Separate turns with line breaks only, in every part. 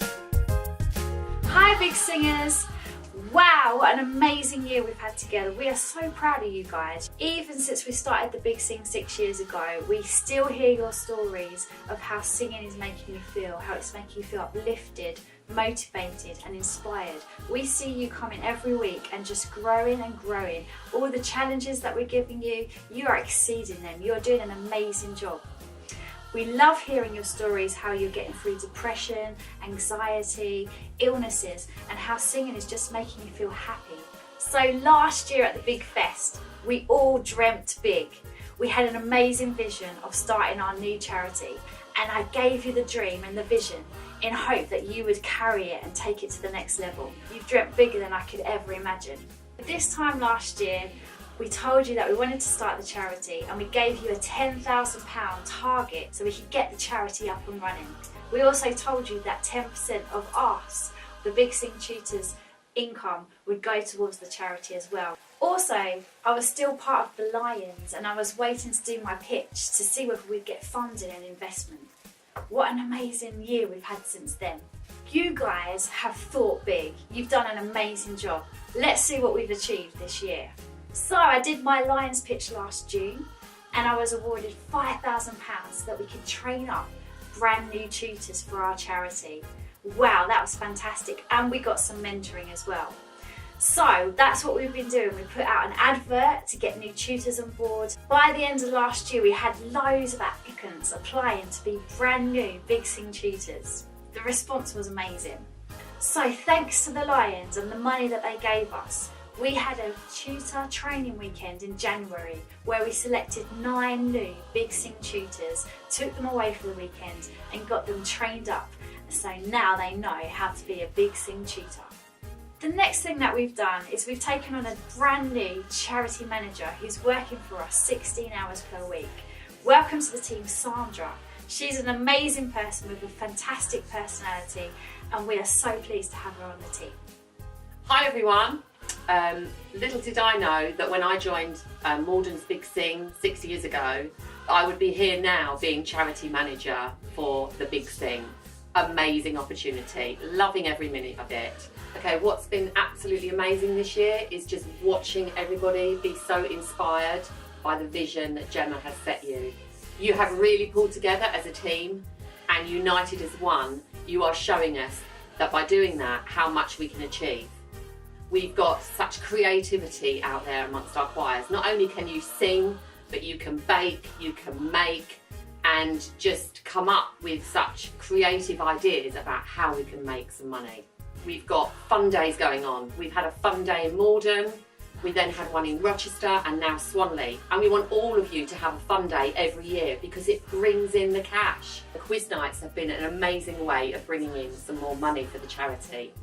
Hi Big Singers! Wow, what an amazing year we've had together. We are so proud of you guys. Even since we started the Big Sing 6 years ago, we still hear your stories of how singing is making you feel, how it's making you feel uplifted, motivated and inspired. We see you coming every week and just growing and growing. All the challenges that we're giving you, you are exceeding them. You are doing an amazing job. We love hearing your stories, how you're getting through depression, anxiety, illnesses, and how singing is just making you feel happy. So last year at the Big Fest, we all dreamt big. We had an amazing vision of starting our new charity, and I gave you the dream and the vision in hope that you would carry it and take it to the next level. You've dreamt bigger than I could ever imagine. This time last year, we told you that we wanted to start the charity and we gave you a £10,000 target so we could get the charity up and running. We also told you that 10% of us, the Big Sing Tutors' income, would go towards the charity as well. Also, I was still part of the Lions and I was waiting to do my pitch to see whether we'd get funding and investment. What an amazing year we've had since then. You guys have thought big. You've done an amazing job. Let's see what we've achieved this year. So I did my Lions pitch last June and I was awarded £5,000 so that we could train up brand new tutors for our charity. Wow, that was fantastic, and we got some mentoring as well. So that's what we've been doing. We put out an advert to get new tutors on board. By the end of last year we had loads of applicants applying to be brand new Big Sing tutors. The response was amazing. So thanks to the Lions and the money that they gave us, we had a tutor training weekend in January where we selected 9 new Big Sing tutors, took them away for the weekend and got them trained up, so now they know how to be a Big Sing tutor. The next thing that we've done is we've taken on a brand new charity manager who's working for us 16 hours per week. Welcome to the team, Sandra. She's an amazing person with a fantastic personality and we are so pleased to have her on the team.
Hi everyone. Little did I know that when I joined Malden's Big Sing 6 years ago, I would be here now being charity manager for the Big Sing. Amazing opportunity, loving every minute of it. Okay, what's been absolutely amazing this year is just watching everybody be so inspired by the vision that Gemma has set you. You have really pulled together as a team and united as one. You are showing us that by doing that, how much we can achieve. We've got such creativity out there amongst our choirs. Not only can you sing, but you can bake, you can make, and just come up with such creative ideas about how we can make some money. We've got fun days going on. We've had a fun day in Malden, we then had one in Rochester and now Swanley. And we want all of you to have a fun day every year because it brings in the cash. The quiz nights have been an amazing way of bringing in some more money for the charity.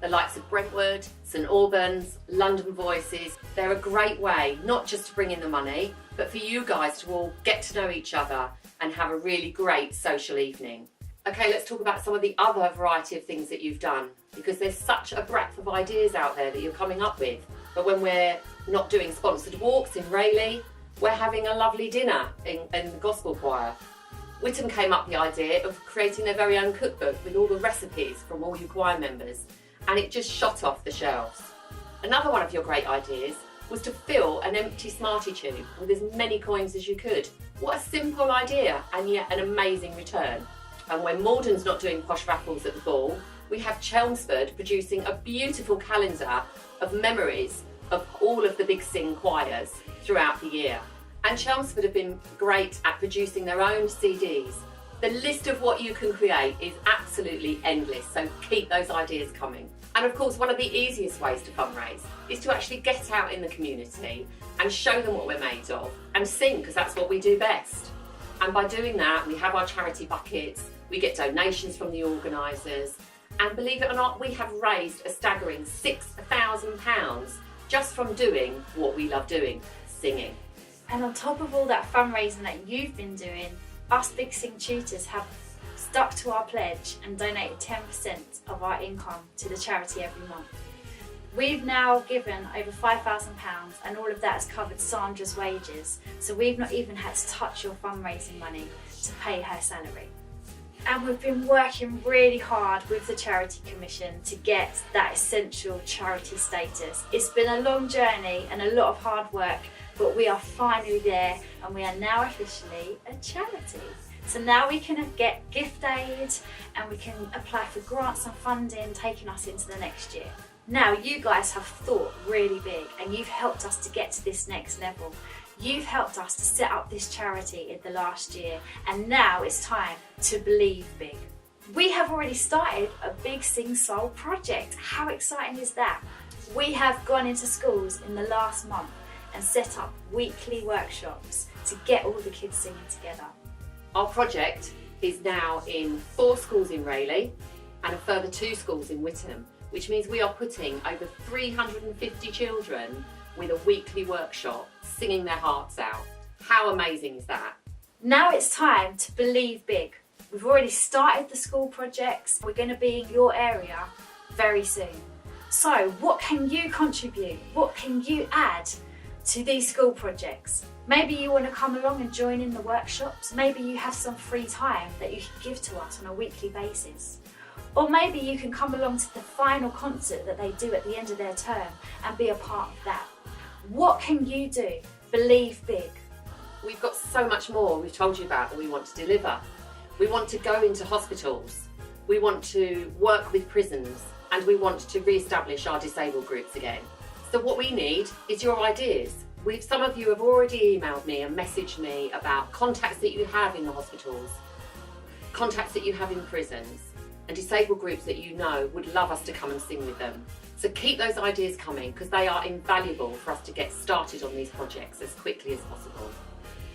The likes of Brentwood, St Albans, London Voices, they're a great way not just to bring in the money, but for you guys to all get to know each other and have a really great social evening. Okay, let's talk about some of the other variety of things that you've done, because there's such a breadth of ideas out there that you're coming up with. But when we're not doing sponsored walks in Rayleigh, we're having a lovely dinner in the gospel choir. Whittam came up with the idea of creating their very own cookbook with all the recipes from all you choir members, and it just shot off the shelves. Another one of your great ideas was to fill an empty Smartie tube with as many coins as you could. What a simple idea, and yet an amazing return. And when Malden's not doing posh raffles at the ball, we have Chelmsford producing a beautiful calendar of memories of all of the Big Sing choirs throughout the year. And Chelmsford have been great at producing their own CDs. The list of what you can create is absolutely endless, so keep those ideas coming. And of course, one of the easiest ways to fundraise is to actually get out in the community and show them what we're made of and sing, because that's what we do best. And by doing that, we have our charity buckets, we get donations from the organisers, and believe it or not, we have raised a staggering £6,000 just from doing what we love doing, singing.
And on top of all that fundraising that you've been doing, us Big Sing tutors have stuck to our pledge and donated 10% of our income to the charity every month. We've now given over £5,000 and all of that has covered Sandra's wages, so we've not even had to touch your fundraising money to pay her salary. And we've been working really hard with the Charity Commission to get that essential charity status. It's been a long journey and a lot of hard work, but we are finally there and we are now officially a charity. So now we can get gift aid and we can apply for grants and funding, taking us into the next year. Now you guys have thought really big and you've helped us to get to this next level. You've helped us to set up this charity in the last year, and now it's time to believe big. We have already started a Big Sing Soul project. How exciting is that? We have gone into schools in the last month and set up weekly workshops to get all the kids singing together.
Our project is now in 4 schools in Rayleigh and a further 2 schools in Witham, which means we are putting over 350 children with a weekly workshop singing their hearts out. How amazing is that?
Now it's time to believe big. We've already started the school projects. We're going to be in your area very soon. So what can you contribute? What can you add to these school projects? Maybe you want to come along and join in the workshops. Maybe you have some free time that you can give to us on a weekly basis. Or maybe you can come along to the final concert that they do at the end of their term and be a part of that. What can you do? Believe big.
We've got so much more we've told you about that we want to deliver. We want to go into hospitals, we want to work with prisons, and we want to re-establish our disabled groups again. So what we need is your ideas. Some of you have already emailed me and messaged me about contacts that you have in the hospitals, contacts that you have in prisons, and disabled groups that you know would love us to come and sing with them. So keep those ideas coming because they are invaluable for us to get started on these projects as quickly as possible.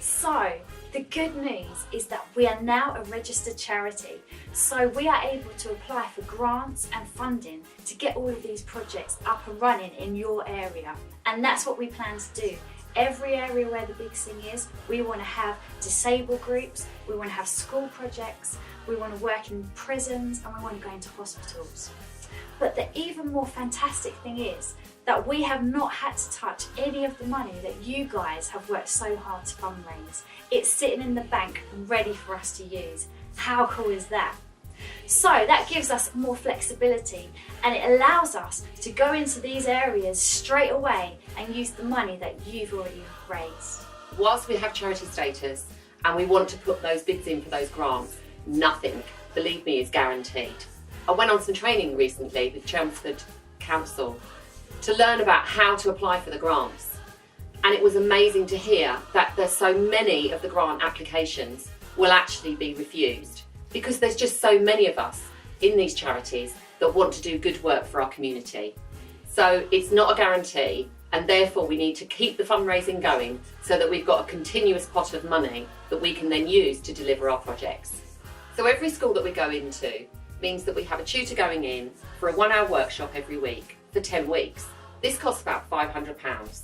So, the good news is that we are now a registered charity, so we are able to apply for grants and funding to get all of these projects up and running in your area. And that's what we plan to do. Every area where the Big Sing is, we want to have disabled groups, we want to have school projects, we want to work in prisons, and we want to go into hospitals. But the even more fantastic thing is that we have not had to touch any of the money that you guys have worked so hard to fundraise. It's sitting in the bank and ready for us to use. How cool is that? So that gives us more flexibility and it allows us to go into these areas straight away and use the money that you've already raised.
Whilst we have charity status and we want to put those bids in for those grants, nothing, believe me, is guaranteed. I went on some training recently with Chelmsford Council to learn about how to apply for the grants. And it was amazing to hear that there's so many of the grant applications will actually be refused because there's just so many of us in these charities that want to do good work for our community. So it's not a guarantee and therefore we need to keep the fundraising going so that we've got a continuous pot of money that we can then use to deliver our projects. So every school that we go into means that we have a tutor going in for a 1-hour workshop every week for 10 weeks. This costs about £500.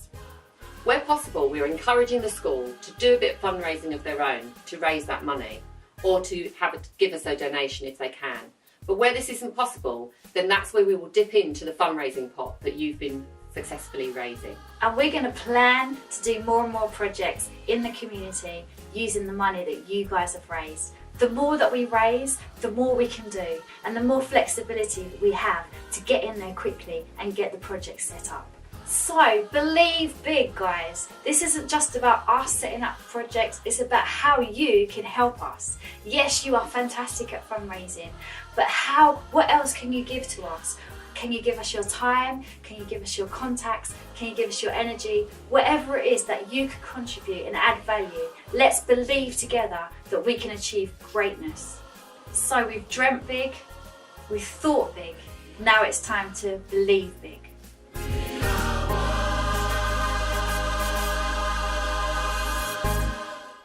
Where possible, we're encouraging the school to do a bit of fundraising of their own to raise that money or to give us a donation if they can. But where this isn't possible, then that's where we will dip into the fundraising pot that you've been successfully raising.
And we're going to plan to do more and more projects in the community using the money that you guys have raised. The more that we raise, the more we can do and the more flexibility that we have to get in there quickly and get the project set up. So believe big, guys. This isn't just about us setting up projects, it's about how you can help us. Yes, you are fantastic at fundraising, but what else can you give to us? Can you give us your time? Can you give us your contacts? Can you give us your energy? Whatever it is that you can contribute and add value, let's believe together that we can achieve greatness. So we've dreamt big, we've thought big, now it's time to believe big.